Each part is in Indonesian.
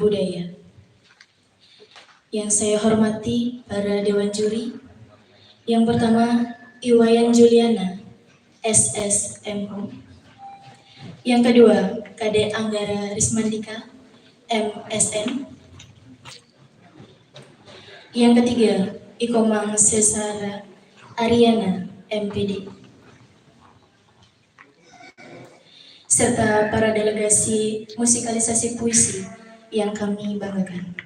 budaya. Yang saya hormati para dewan juri. Yang pertama, Iwayan Juliana, SSMU. Yang kedua, Kadek Anggara Rismandika, MSN. Yang ketiga, Ikomang Cesara Ariana, MPD. Serta para delegasi musikalisasi puisi yang kami banggakan.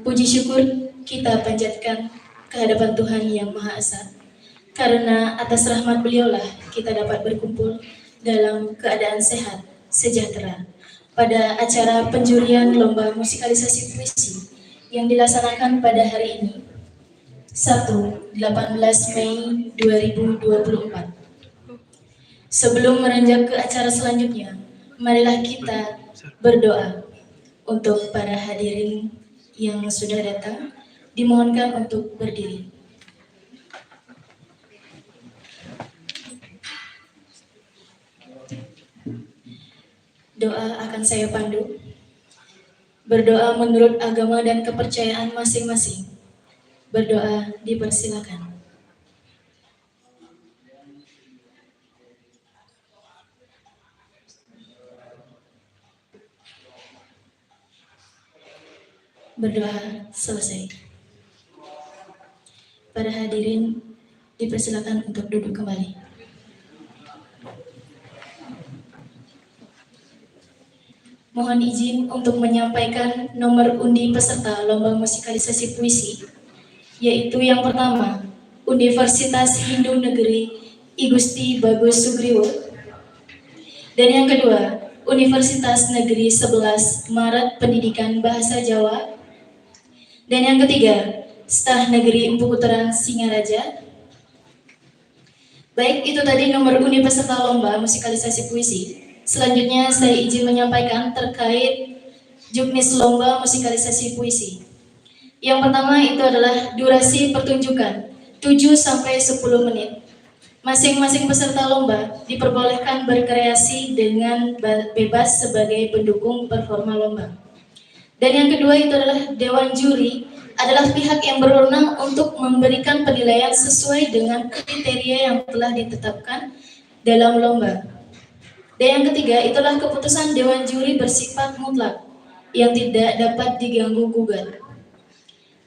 Puji syukur kita panjatkan kehadapan Tuhan Yang Maha Esa, karena atas rahmat beliaulah kita dapat berkumpul dalam keadaan sehat, sejahtera, pada acara penjurian lomba musikalisasi puisi yang dilaksanakan pada hari ini, Sabtu 18 Mei 2024. Sebelum meranjak ke acara selanjutnya, marilah kita berdoa untuk para hadirin yang sudah datang. Dimohonkan untuk berdiri. Doa akan saya pandu. Berdoa menurut agama dan kepercayaan masing-masing. Berdoa dipersilakan. Berdoa selesai. Para hadirin dipersilakan untuk duduk kembali. Mohon izin untuk menyampaikan nomor undi peserta lomba musikalisasi puisi, yaitu yang pertama, Universitas Hindu Negeri I Gusti Bagus Sugriwo, dan yang kedua, Universitas Negeri 11 Maret Pendidikan Bahasa Jawa, dan yang ketiga, Staf Negeri Empu Putaran Singaraja. Baik, itu tadi nomor undi peserta lomba musikalisasi puisi. Selanjutnya saya izin menyampaikan terkait juknis lomba musikalisasi puisi. Yang pertama itu adalah durasi pertunjukan 7-10 menit. Masing-masing peserta lomba diperbolehkan berkreasi dengan bebas sebagai pendukung performa lomba. Dan yang kedua itu adalah dewan juri adalah pihak yang berwenang untuk memberikan penilaian sesuai dengan kriteria yang telah ditetapkan dalam lomba. Dan yang ketiga itulah keputusan dewan juri bersifat mutlak yang tidak dapat diganggu gugat.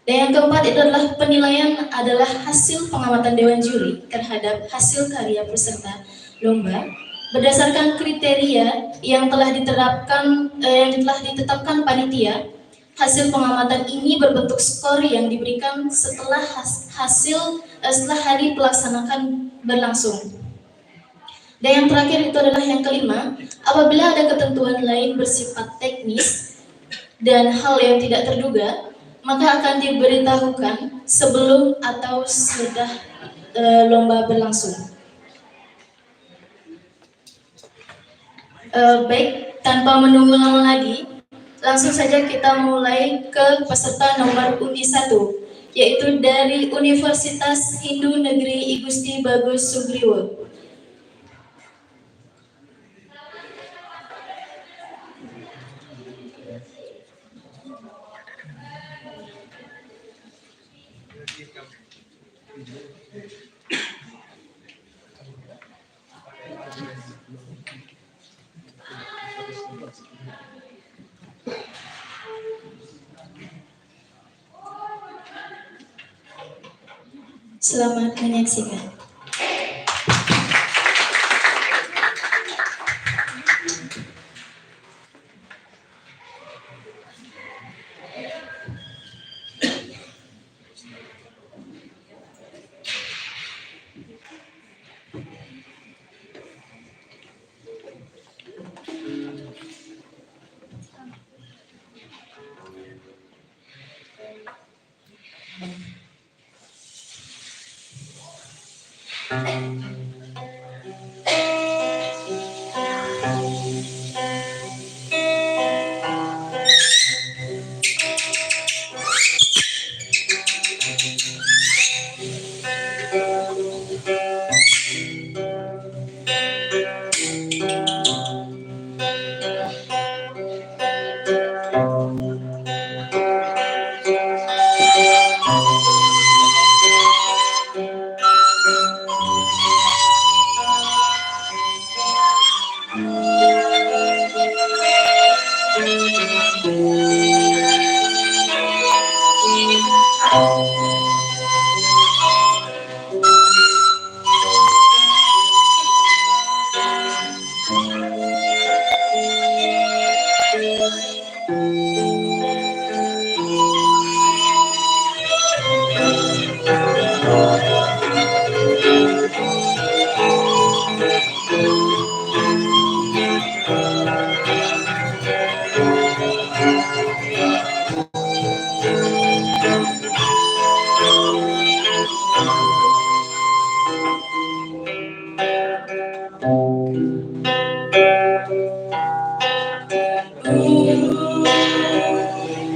Dan yang keempat itu adalah penilaian adalah hasil pengamatan dewan juri terhadap hasil karya peserta lomba berdasarkan kriteria yang telah ditetapkan panitia. Hasil pengamatan ini berbentuk skor yang diberikan setelah hari pelaksanakan berlangsung. Dan yang terakhir itu adalah yang kelima, apabila ada ketentuan lain bersifat teknis dan hal yang tidak terduga, maka akan diberitahukan sebelum atau sesudah lomba berlangsung. Baik, tanpa menunggu lama lagi, langsung saja kita mulai ke peserta nomor undi 1, yaitu dari Universitas Hindu Negeri I Gusti Bagus Sugriwo. Selamat menyaksikan.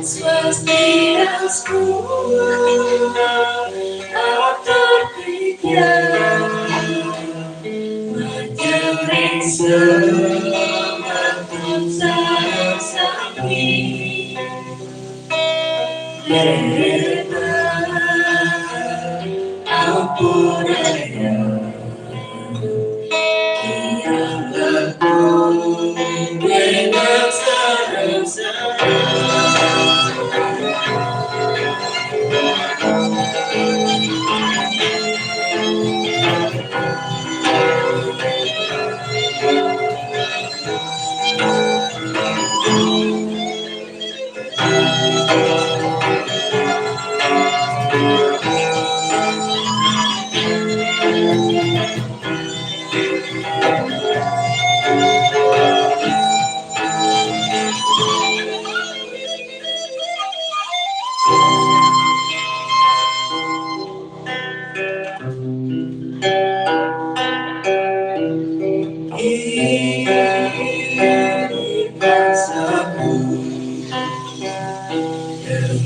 Swastiastu, terpikir majelis selamat sapi lebar ampunannya kirang berpuluh dengan sarang-sarang.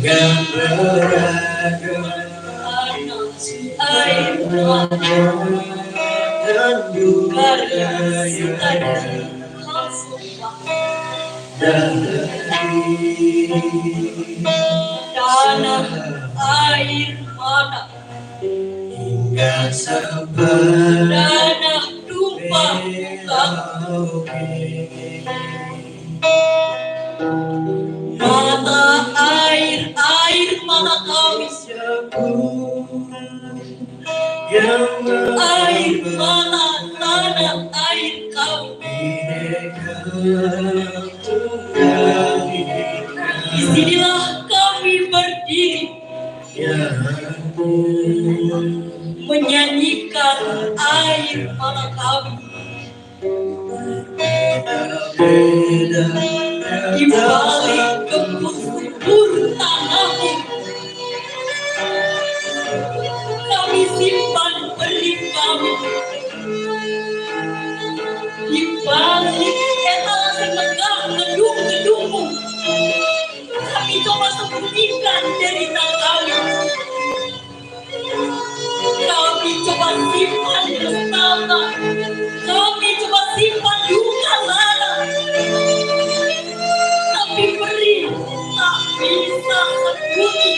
Dengan beragam air mata dan budaya dari tanah air mata hingga sampai tanah tumpah mata air mata kami air mata tanah air kami disinilah kami berdiri menyanyikan air mata kami di balik gembur tanahmu kami simpan benih kami di balik etalase megah gedung-gedungmu kami coba sembunyikan derita kami coba simpan petaka kami coba simpan duka lala tapi perih tak bisa sembunyi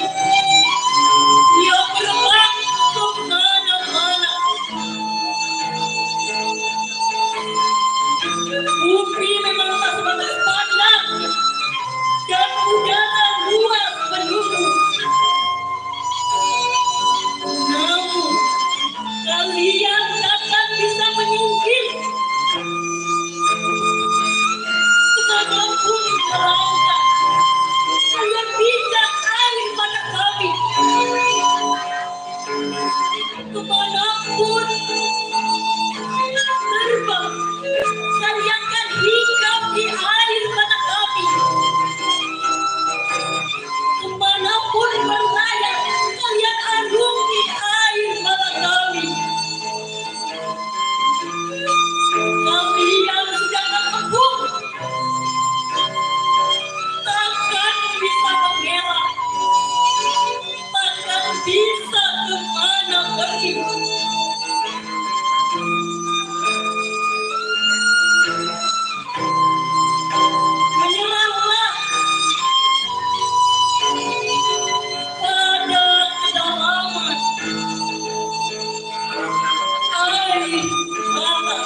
dia berbang kemana-mana bumi memang tak sebatas pandang dan udara luas menunggu namun kalian takkan bisa menyingkir kemanapun melangkah kalian bisa air mata kami kemanapun terbang kalian kan hinggap di air mata kami kemanapun berlayar kalian arungi air mata kami yang sudah terkepung takkan bisa mengelak takkan bisa kemana pergi menyerahlah pada kedalaman air mata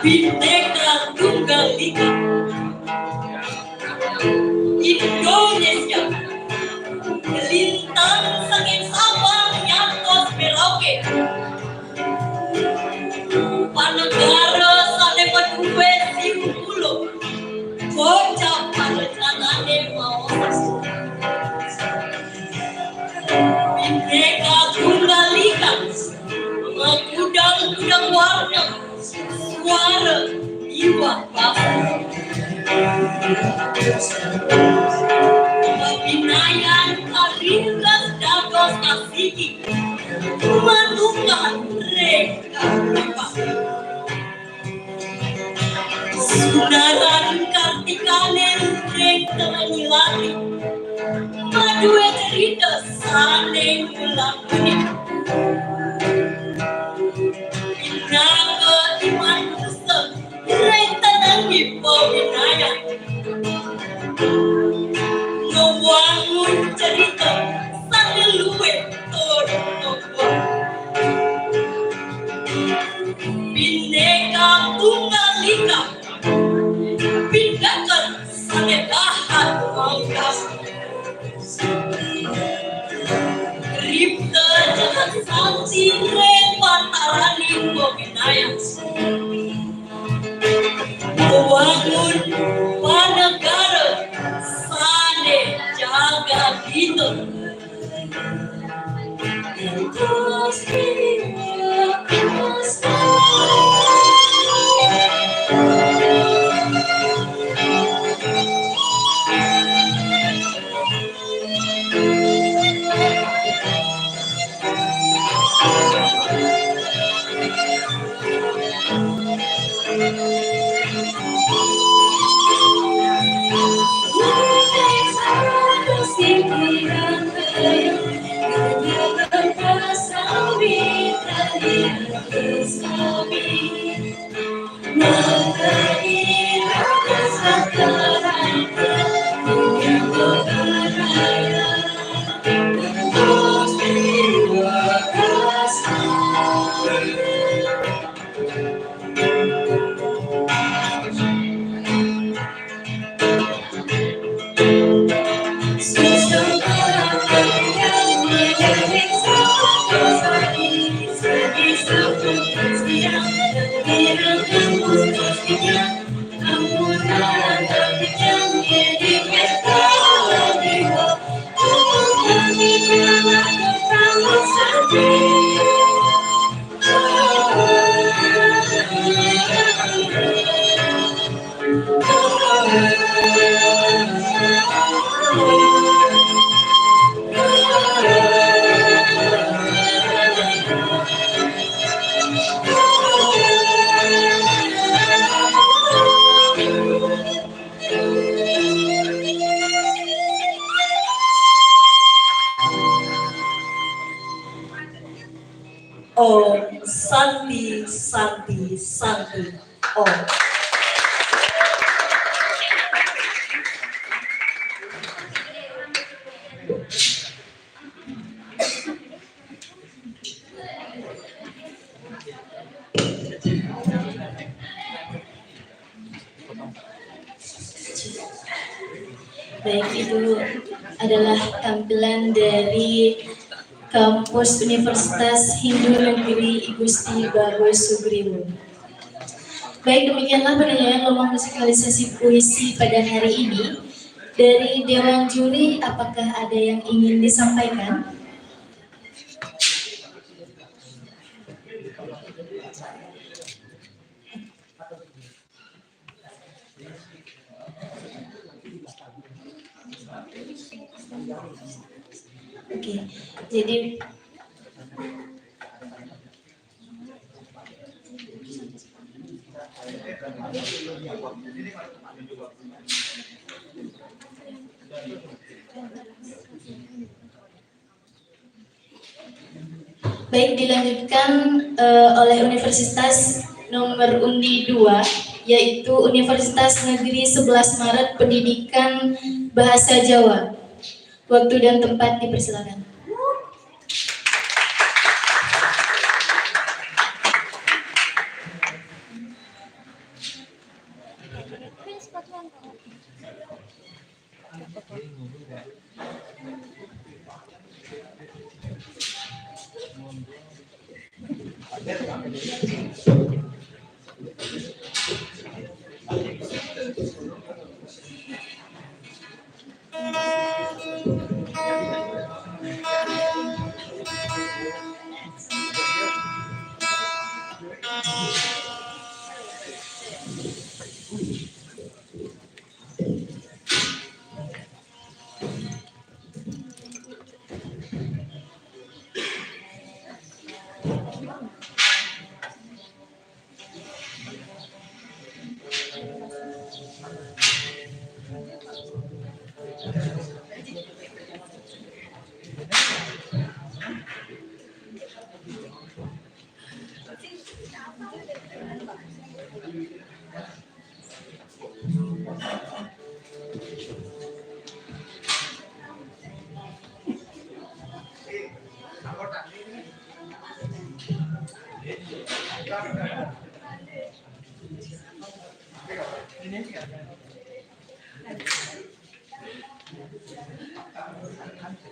Bhinneka Tunggal Ika Indonesia Lintang Sangin Sabang Nyantos Merauke Panegara Sane Paduwe Siukulo Kocap Parecanane Mawas Bhinneka Tunggal Ika Gudang-gudang warna suara jiwa bangsa Pembinaan karindas dados asiki Manungkan mereka Sudaran kartikane mereka menyilari Madue cerita saling melakoni Inaga iman kusa Renta dan wipo winaya Ngewangun cerita Sambil luwe Toro-toro Bhinneka Tunggal Ika Pindahkan Sanedahan Mangkas Ripta Jangan Santi Repantarani Winaya Membangun Panegara Sane Jaga Kita Om Santi Santi Santi Om. Baik, itu adalah tampilan dari Kampus Universitas Hindu Negeri Igusti Bagus Sugriwo. Baik, demikianlah penilaian lomba musikalisasi puisi pada hari ini. Dari Dewan Juri, apakah ada yang ingin disampaikan? Oke, jadi baik, dilanjutkan oleh Universitas nomor undi 2, yaitu Universitas Negeri 11 Maret Pendidikan Bahasa Jawa. Waktu dan tempat dipersilakan.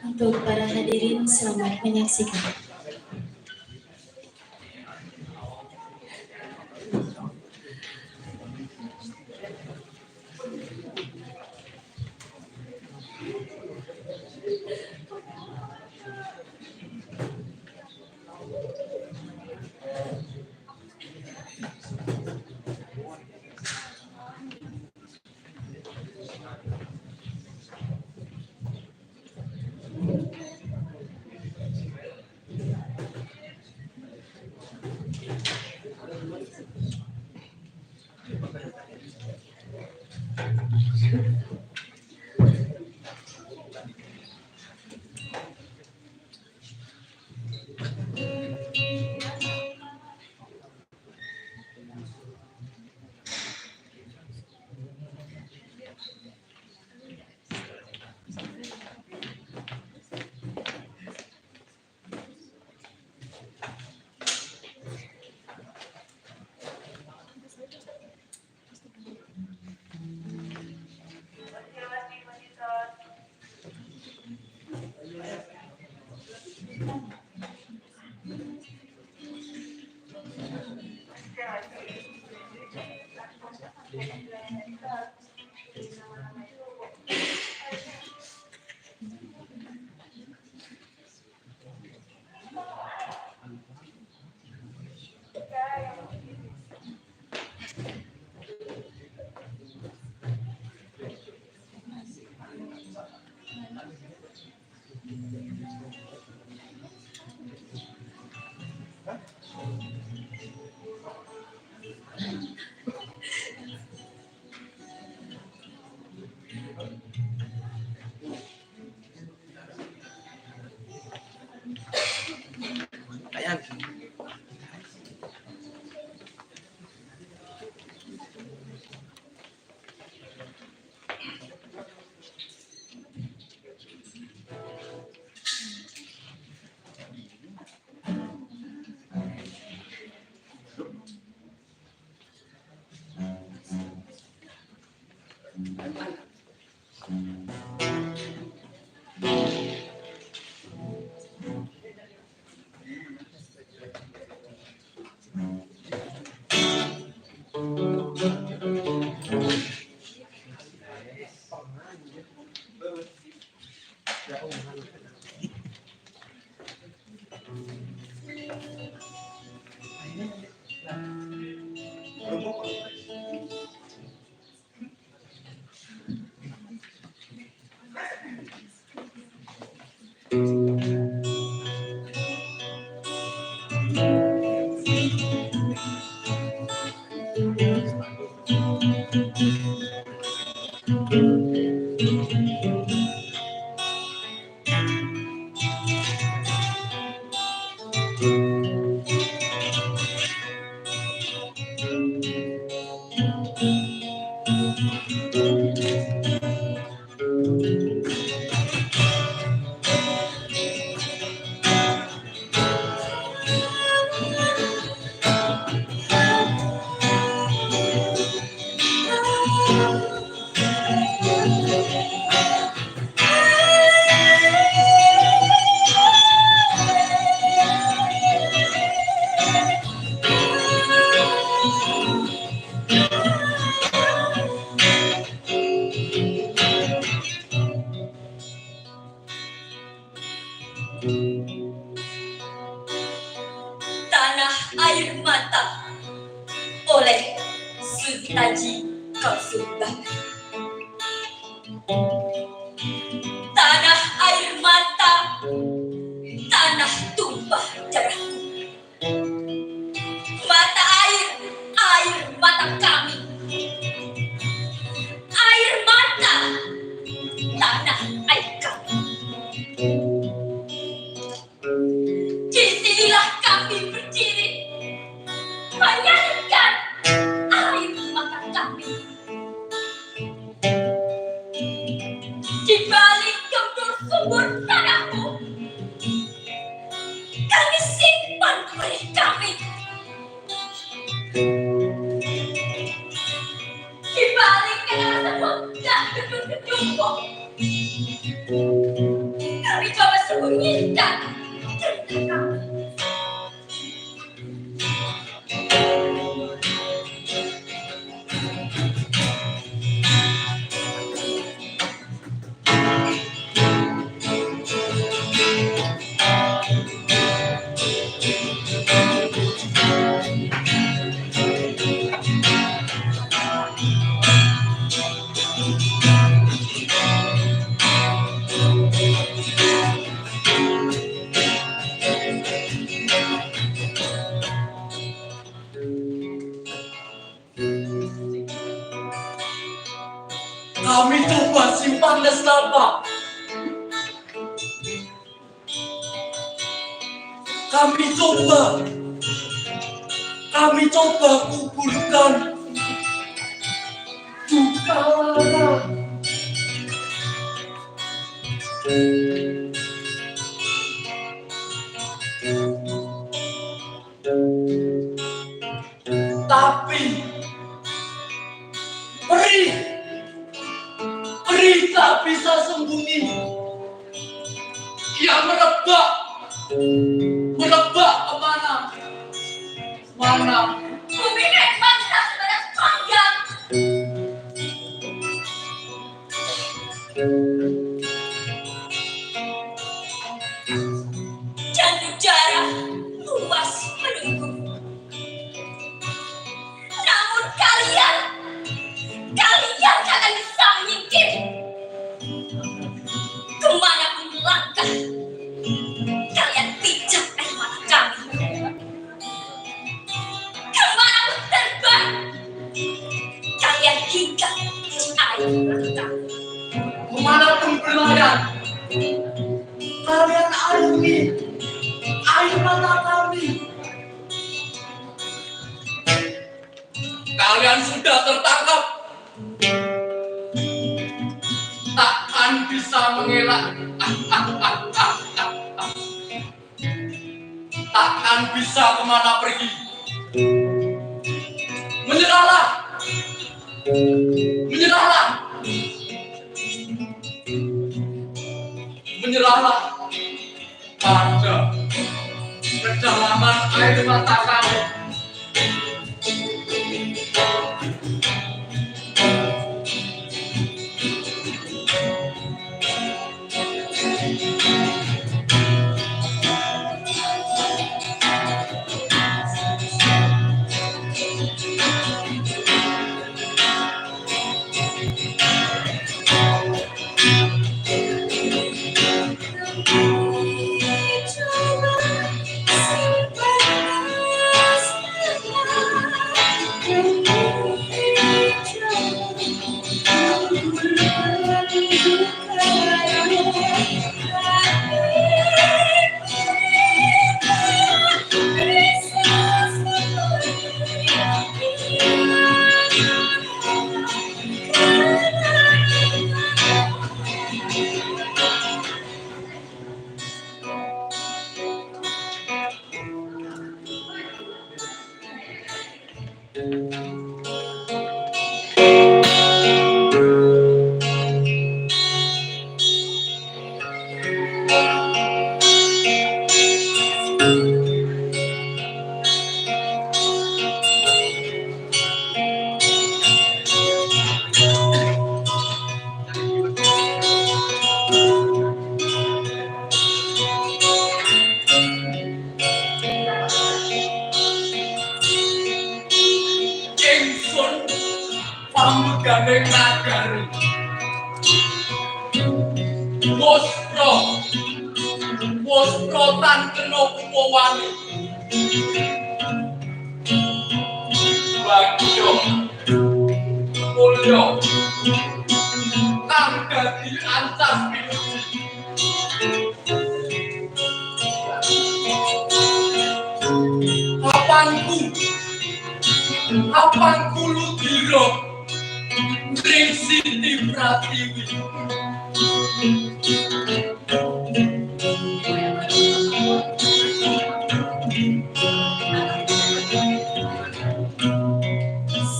Untuk para hadirin, selamat menyaksikan. Tanah air mata oleh Sutaji Kausumbah. Tanah air mata, tanah tumpah darahku. Mata air, air mata kami. Air mata, tanah air kami. Disinilah kami berdiri, menyanyikan air mata kami. Di balik gembur sumur tanahmu, kami simpan perih kami. Di balik kenangan semut dan gedung-gedungmu, kami coba sembunyikan cerita kami. Kami coba simpan nestapa. Kami coba kuburkan duka. Tapi perih tak bisa sembunyi. Ia merebak kemana? Bumi memang tak sebatas panjang. Jantung jarak luas menunggu. Namun kalian jangan bisa menyingkir. Kemanapun langkah, kalian pijak air mata kami. Kemanapun terbang, kalian hinggap air mata kami. Kemanapun berlayar, kalian alami air mata kami. Kalian sudah tertangkap, takkan bisa mengelak. Takkan bisa kemana pergi. Menyerahlah pada kedalaman air mata kami. Pramugane nagari Wospro tan kena kupawani Bagyo Mulyo kang dadi ancas pinuji Kapanku ludira ring Siti Pratiwi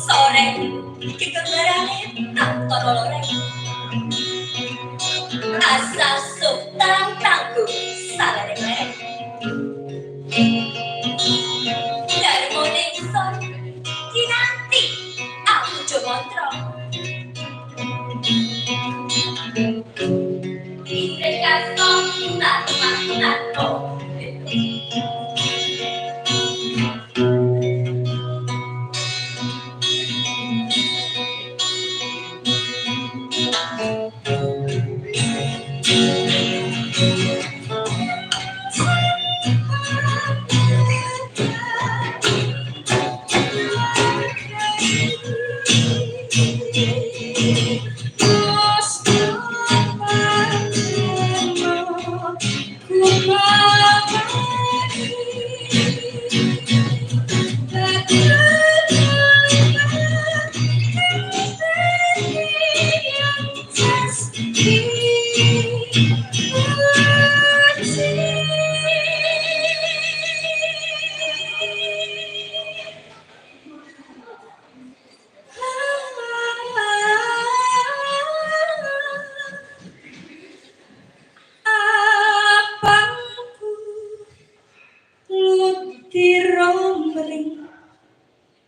Sore kekemerane tanpa loreng asa sultan tangguh sarane merek dari morning sun kinanti aku jomontro Indre kasong tato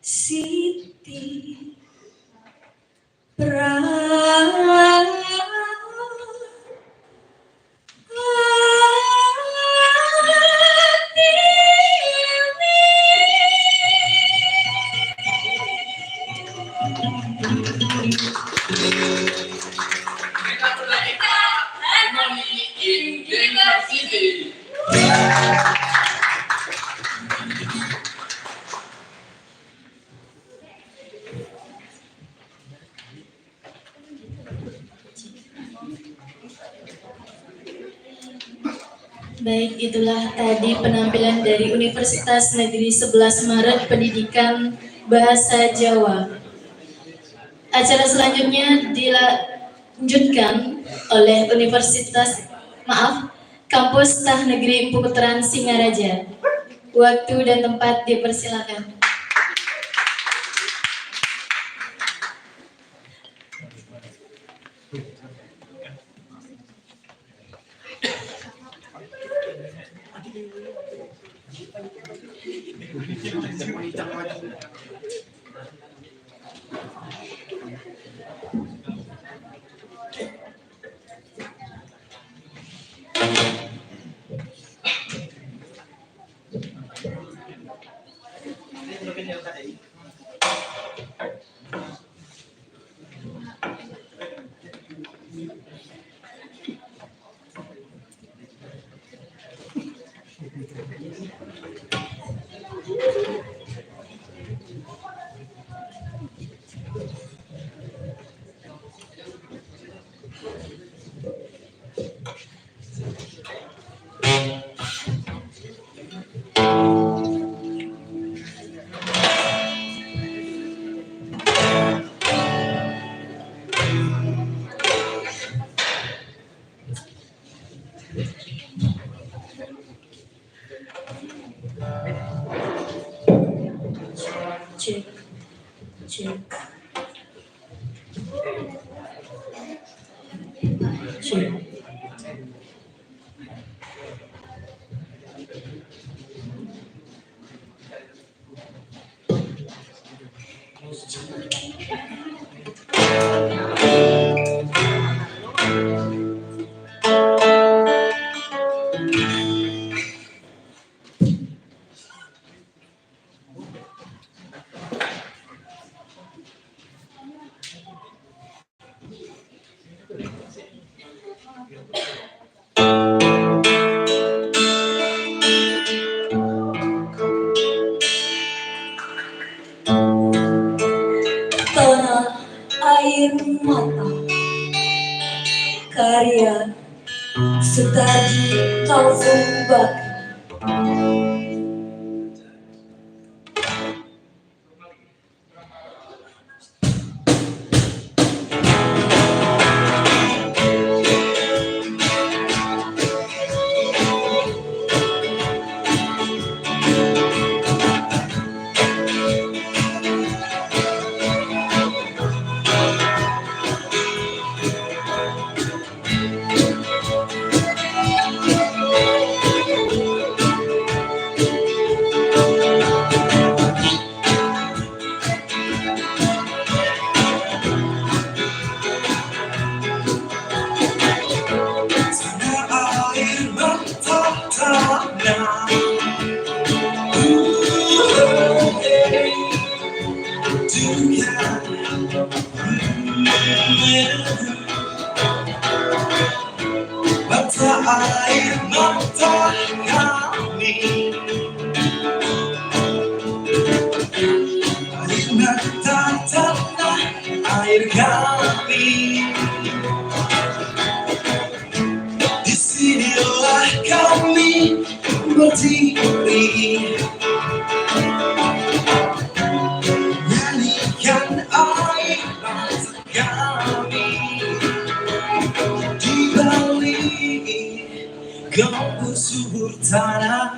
Siti Baik, itulah tadi penampilan dari Universitas Negeri 11 Maret Pendidikan Bahasa Jawa. Acara selanjutnya dilanjutkan oleh Kampus Tah Negeri Empu Puteran Singaraja. Waktu dan tempat dipersilakan. air mata karya Sutarji Kalsum Bakri. Mata air mata kami, air mata tanah air kami. Disinilah kami berdiri, nyanyikan air mata kami di balik gembur subur tanah.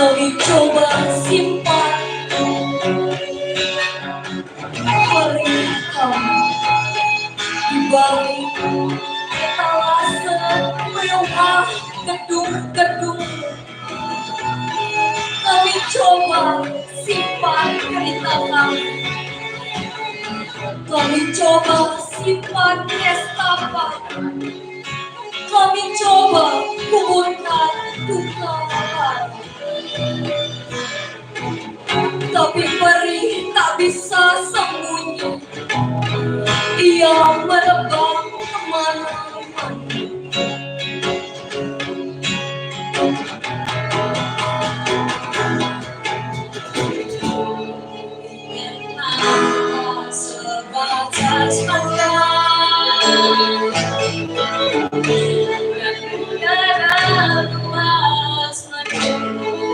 Kami coba simpan perih kami di balik etalase rumah gedung-gedung. Kami coba simpan cerita kami. Kami coba simpan nestapa. Kami coba kuburkan duka kami. Tapi perih tak bisa sembunyi, ia merebak kemana-mana. Sebatas pandang dan udara luas mendung.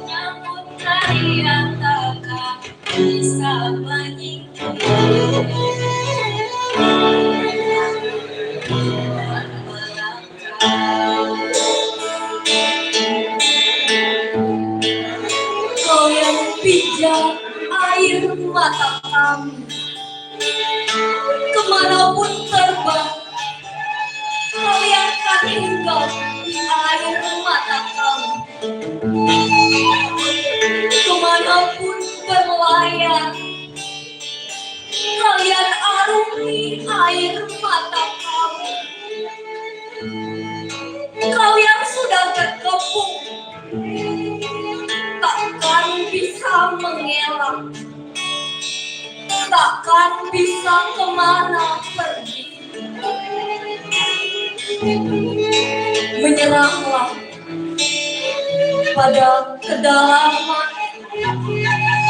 Namun tarian takkan bisa menyingkir kau yang pijak air mata kami, kemanapun terbang kau yang akan hinggap di air mata kami. Kemanapun berlayar kalian arungi air mata kami. Kau yang sudah terkepung takkan bisa mengelak, takkan bisa kemana pergi. Menyerahlah pada kedalaman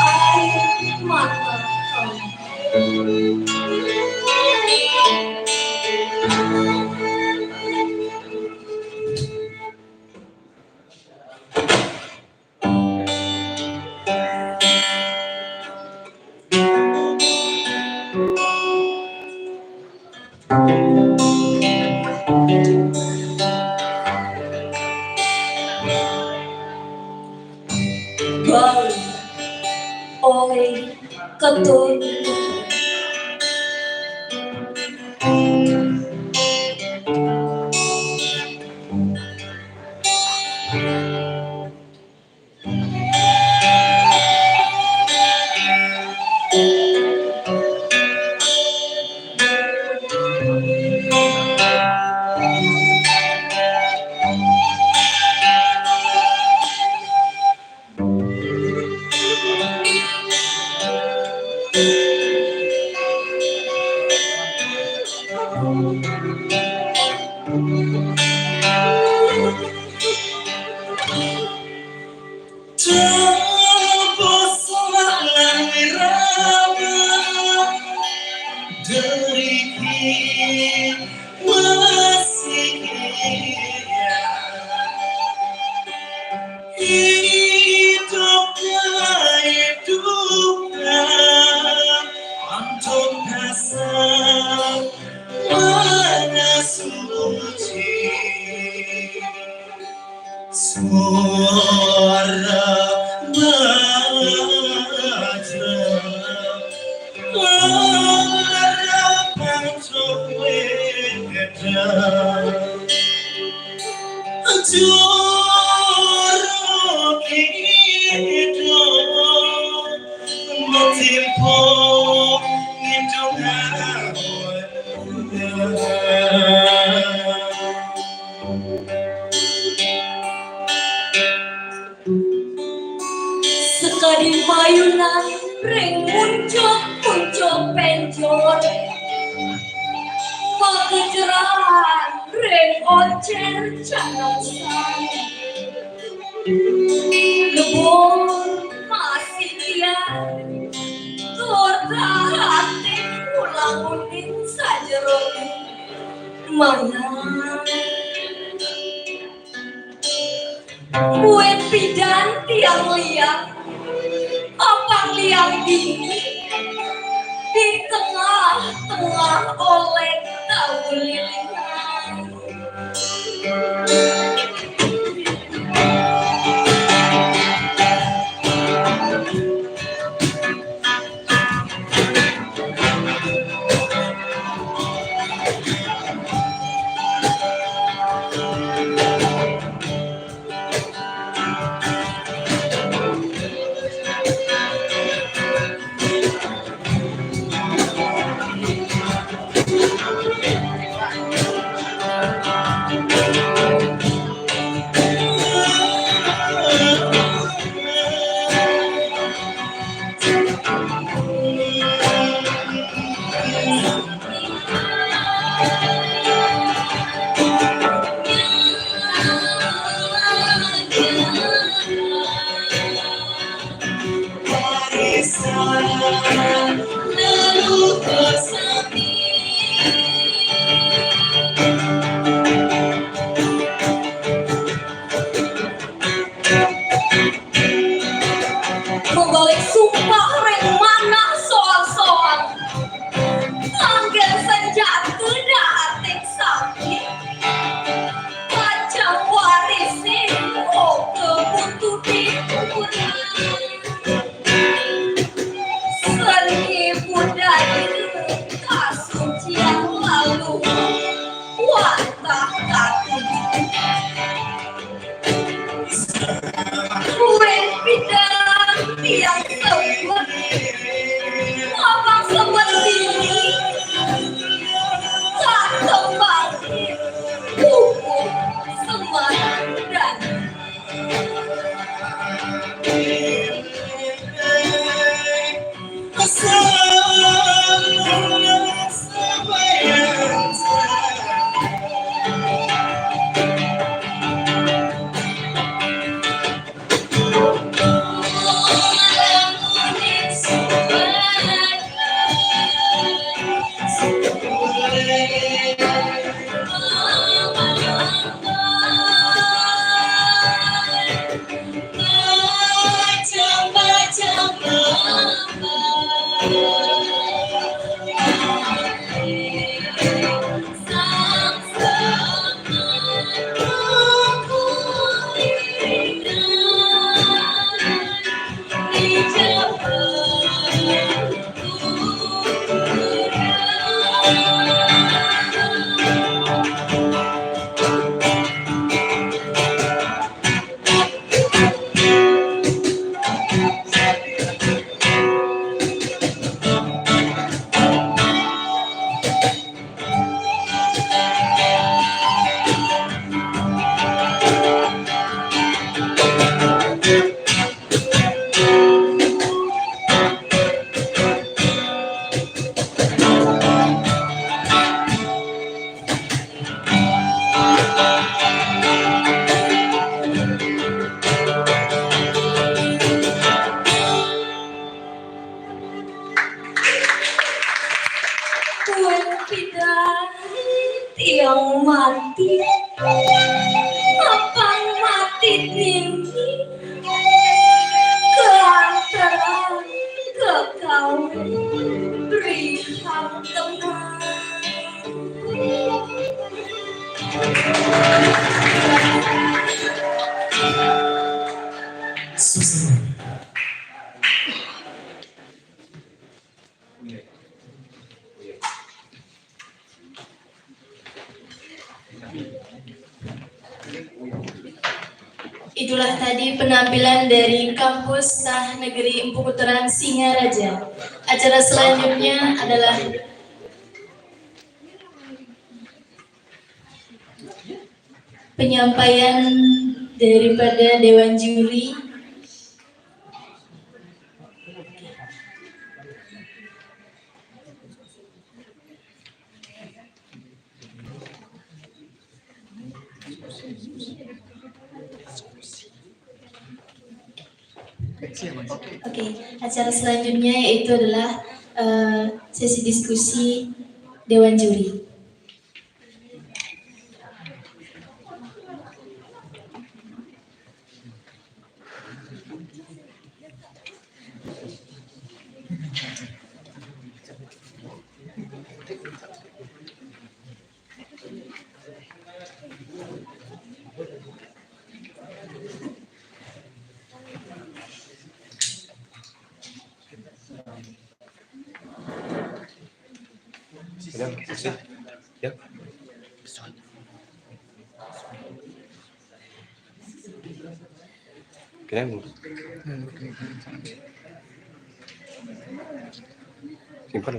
air mata kami. betul. Terpesona irama dari masih hidupnya untuk dasar mana suci suara baja harapan untuk beda jorok hidup mentimpa hidup Sekali payunan ring muncul penjor, pakejerahan ring oncer jangan sang. Lebur masih tiar, torta hati pulang unin saja roti mana. Buat pidan tiang liang, opang liang dingin di tengah-tengah oleh tahu lilingan. Lalu bersemi Apa mati tinggi keantara kekawin perihal kenal. Susah. Itulah tadi penampilan dari kampus Tah Negeri Empu Kuterang Singaraja. Acara selanjutnya adalah penyampaian daripada Dewan Juri. Oke, acara selanjutnya yaitu adalah sesi diskusi Dewan Juri. Ya. Keren. Simpan.